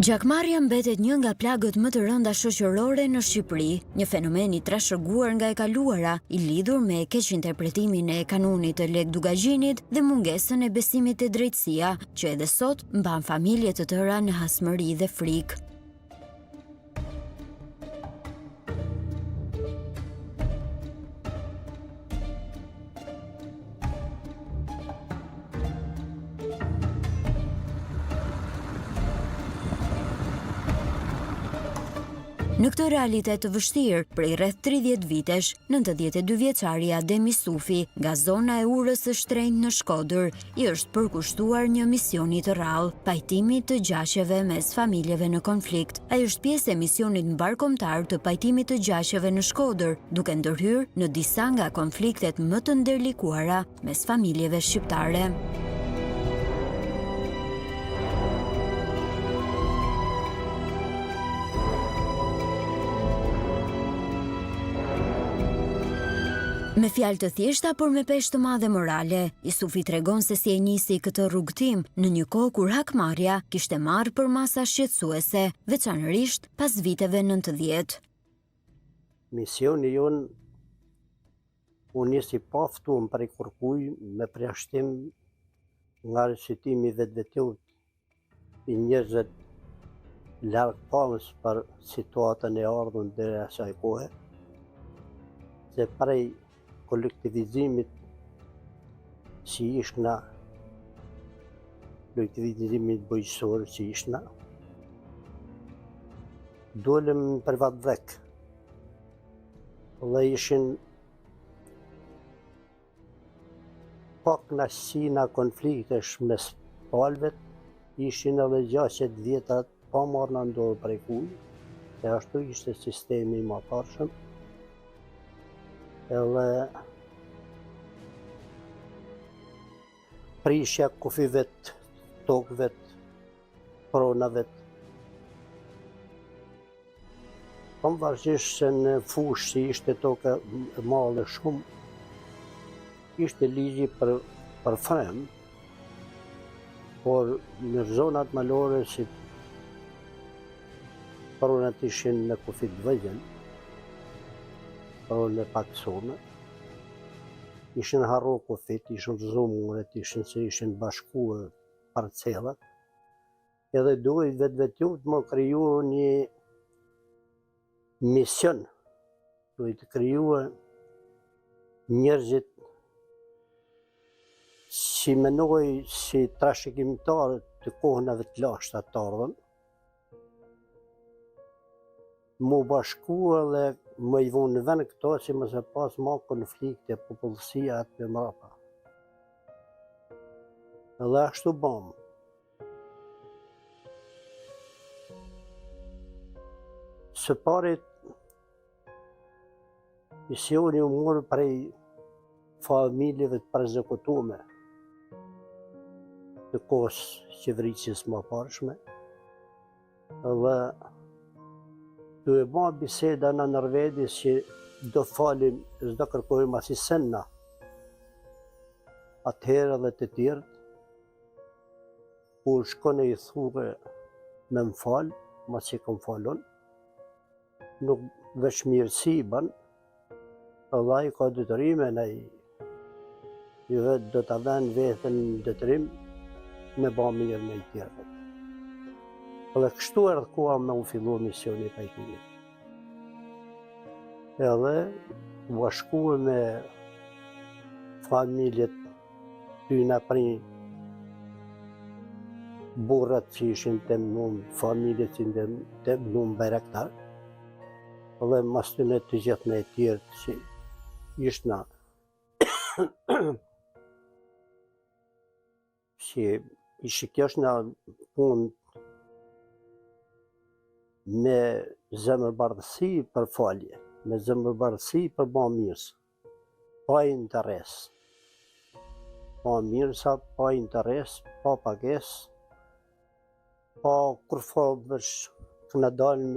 Gjakmarrja mbetet një nga plagët më të rënda shoqërore në Shqipëri, një fenomen i trashëguar nga e kaluara, i lidhur me keqinterpretimin e kanunit të Lek Dugagjinit dhe mungesën e besimit te drejtësia, që edhe sot mban familje të tëra në hasmëri dhe frikë. Në këtë realitet të vështirë, prej rreth 30 vitesh, 92 vjeçaria Demi Sufi, nga zona e Urës së Shtrenjtë në Shkodër, i është përkushtuar një misioni të rrallë, pajtimit të gjaqeve mes familjeve në konflikt. Ai është pjesë e misionit mbarkombëtar të pajtimit të gjaqeve në Shkodër, duke ndërhyrë në disa nga konfliktet më të ndërlikuara mes familjeve shqiptare. Me fjalë të thjeshta, por me peshë të madhe morale, Sufi tregon se si e nisi këtë rrugëtim në një kohë kur hakmarrja kishte marrë për masa shqetësuese, veçanërisht pas viteve 90. Misioni jon u nisi pa ftuar prej kërkuj me përjashtim nga rishitimi vetvetivt i njerëzve larg pamës për situatën e ardhur deri asaj kohe, se prej kolektivizimit si ishna, kolektivizimit bujqësor si ishna, dolëm për vatvek dhe ishin pak knaqësina konfliktesh mes palëve, ishin edhe 60 vjetrat pa marrë në ndodhë prej kuj, e ashtu ishte sistemi i matarshëm. Edhe prishja kufive, tokëve, pronave. Pavarësisht se në fushë si ishte toka e madhe shumë, ishte ligji për frem, por në zonat malore si pronat ishin në kufi të vëgjën, pronë paksome, ishin harru kufit, ishin rëzumuret, ishin se ishin bashkuar parcelat, edhe duhet vetvetivt më kriju një mision, duhet të kriju njerëzit si menoj si trashëgimtarët të kohënave të lashta të ardhën, mu bashkua dhe më i vonë në vend këto si mëse pas ma konflikte popullësia atë me mrapa. Edhe ashtu bam. Së parit, misioni u morë prej familjeve të përzekutume të kohës qeverisjes më parshme, edhe du e ba biseda në nërvedi si do falim, do kërkojmë asisenna. Atëherë dhe të tjerë, kur shkone i thure me më falë, ma që këm falon, nuk veç mirësi i ban, edhe i ka dëtërime në i vetë do të avenë vetën dëtërim me ba mirë me i tjerëve. Edhe kështu erdhë koha me u fillu misioni i pajtimit. Edhe u bashkua me familjet tyna prej burrat që ishin të mnum, familjet që të mnum Bayraktar, edhe mas të në të gjithë në e tjerë që ishna që ishë kjo është në punë me zemërbardhësi për falje, me zemërbardhësi për ba mirës, pa interes. Pa mirësa, pa interes, pa pages, pa kur fa veç këna dalën